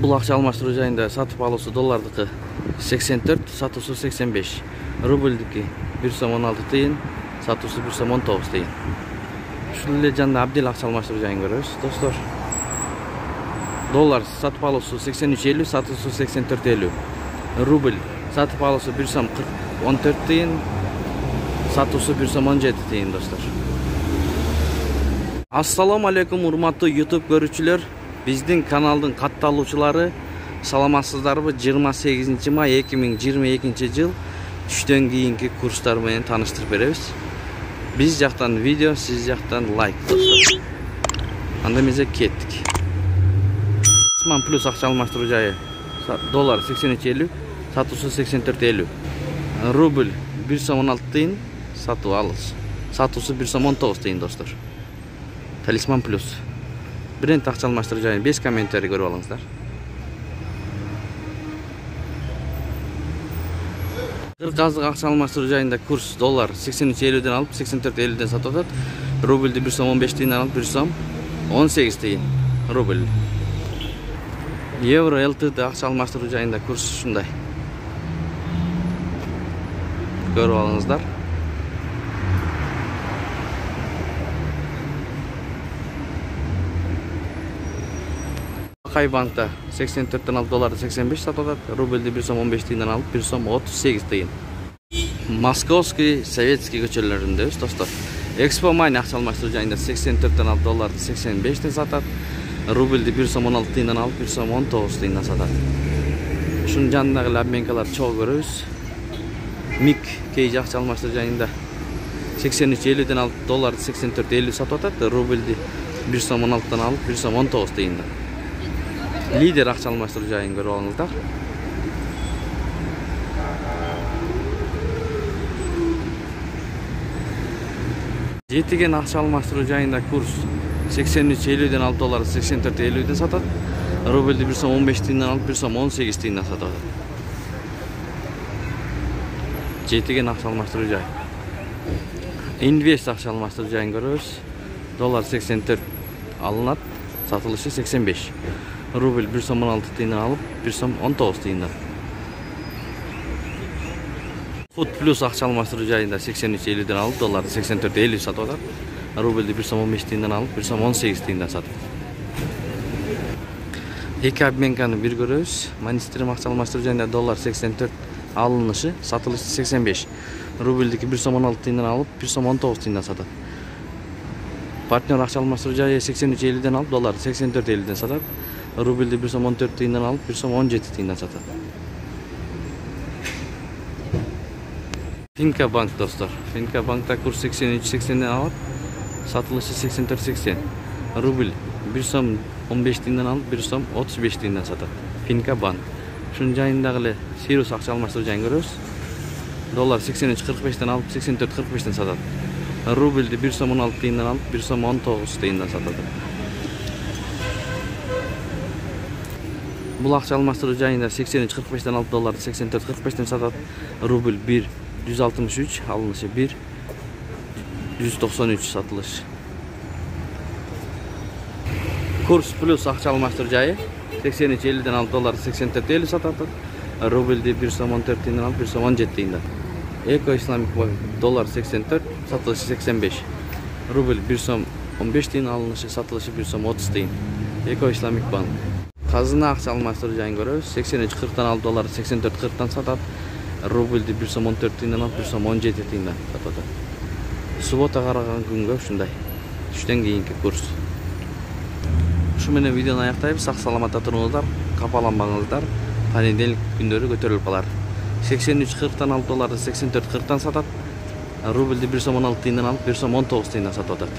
Бұл ақша алмаштыру жайында сатып алусы доллардықы 84, сатусы 85. Рубльдікі 1 сом 16 тиын, сатусы 1 сом 19 тиын. Шулле жанында абдел ақша алмаштыру жайын көрөбүз, достор. Доллар сатып алусы 83.50, сатусы 84.50. Рубль сатып алусы 1 сом 14 тиын, сатусы 1 сом 17 тиын, достор. Ассаламу алейкум, урматтуу YouTube көрүүчүлөр. Биздин каналдын катталуучулары, саламатсыздарбы? 28 май 2022 жыл түштөн кийинки курстар менен тааныштырып беребиз. Биз жактан видео, сиз жактан лайк, достор. Анда эмесе кеттик. Осман плюс акча алмаштыруу жайы доллар 83.50, сатуусу 84.50. Рубль 1 сом 16 тиын, сатуу алыс. Сатуусу 1 сом 19 тиын, достор. Талисман плюс. Бренд акча алмаштыруу жайын 5 комментарий көрүп алыңыздар. Кыргыздык акча алмаштыруу жайында курс доллар 83.50ден алып 84.50ден сатып атат. Рубльди 1 сом 15 тиынден алып 1 сом 18 тиын. Рубль. Евро ЛТД акча алмаштыруу жайында курс ушундай. Көрүп алыңыздар. Акай банкта 84ден алып долларды 85 сатып атат. Рубльди 1 сом 15 тиынден алып 1 сом 38 тиын. Московский, Советский көчөлөрүндөбүз, достор. Экспо Майн акча алмаштыруу жайында 84ден алып долларды 85ден сатат. Рубльди 1 сом 16 тиынден алып 1 сом 19 тиынден сатат. Ушунун жанындагы обменкалар чогуу көрөбүз. Мик кейж акча алмаштыруу жайында 83.50ден алып долларды 84.50 сатып атат. Рубльди 1 сом 16ден алып 1 сом 19 тиынден. Лидер акча алмаштыруу жайын көрүп алыңыздар. Жетиген акча алмаштыруу жайында курс 83.50ден алып доллар 84.50ден сатат. Рубльди 1 сом 15 тиынден алып 1 сом 18 тиынден сатат. Жетиген акча алмаштыруу жай. Инвест акча алмаштыруу жайын көрөбүз. Доллар 84 алынат, сатылышы 85. Рубль 1 сом 16 тиынден алып 1 сом 19 тиынден. Food Plus акча алмаштыруу жайында 83.50ден алып долларды 84.50 сатып атат. Рубльди 1 сом 15 тиынден алып 1 сом 18 тиынден сатат. Эки обменканы бир көрөбүз. Манистерим акча алмаштыруу жайында доллар 84 алынышы, сатылышы 85. Рубльдики 1 сом 16 тиынден алып 1 сом 19 тиынден сатат. Партнер акча алмаштыруу жайы 83.50ден алып долларды 84.50ден сатат. Рубльди 1 сом 14 тиынден алып 1 сом 17 тиынден сатат. Финка банк, достор. Финка банкта курс 83.80ден алып, сатылышы 84.80. Рубль 1 сом 15 тиынден алып 1 сом 35 тиынден сатат. Финка банк. Шунун жайындагы эле Сирус акча алмаштыруу жайын көрөбүз. Доллар 83.45ден алып 84.45ден сатат. Рубльди 1 сом 16 тиынден алып 1 сом 19 тиынден сатат. Бул акча алмаштыруу жайында 83.45ден алып долларды 84.45ден сатат. Рубль 1 163, алынышы 1 193 сатылыш. Курс плюс акча алмаштыруу жайы 83.50ден алып долларды 84.50 сатат. Рубльди 1 сом 14 тиынден алып 1 сом 17 тиынден. Эко Исламик банк доллар 84, сатылышы 85. Рубль 1 сом 15 тиын, алынышы, сатылышы 1 сом 30 тиын. Эко Исламик банк. Казына акча алмаштыруу жайын көрөбүз. 83.40дан алып долларды 84.40дан сатат. Рубльди 1 сом 14 тиынден алып 1 сом 17 тиынден сатат. Суббота караган күнгө ушундай. Түштөн кийинки курс. Ушу менен видеону аяктайбыз. Сак саламатта туруңуздар, капаланбаңыздар. Понедельник күндөрү көтөрүлүп калар. 83.40дан алып долларды 84.40дан сатат. Рубльди 1 сом 16 тиынден алып 1 сом 19 тиынден сатып атат.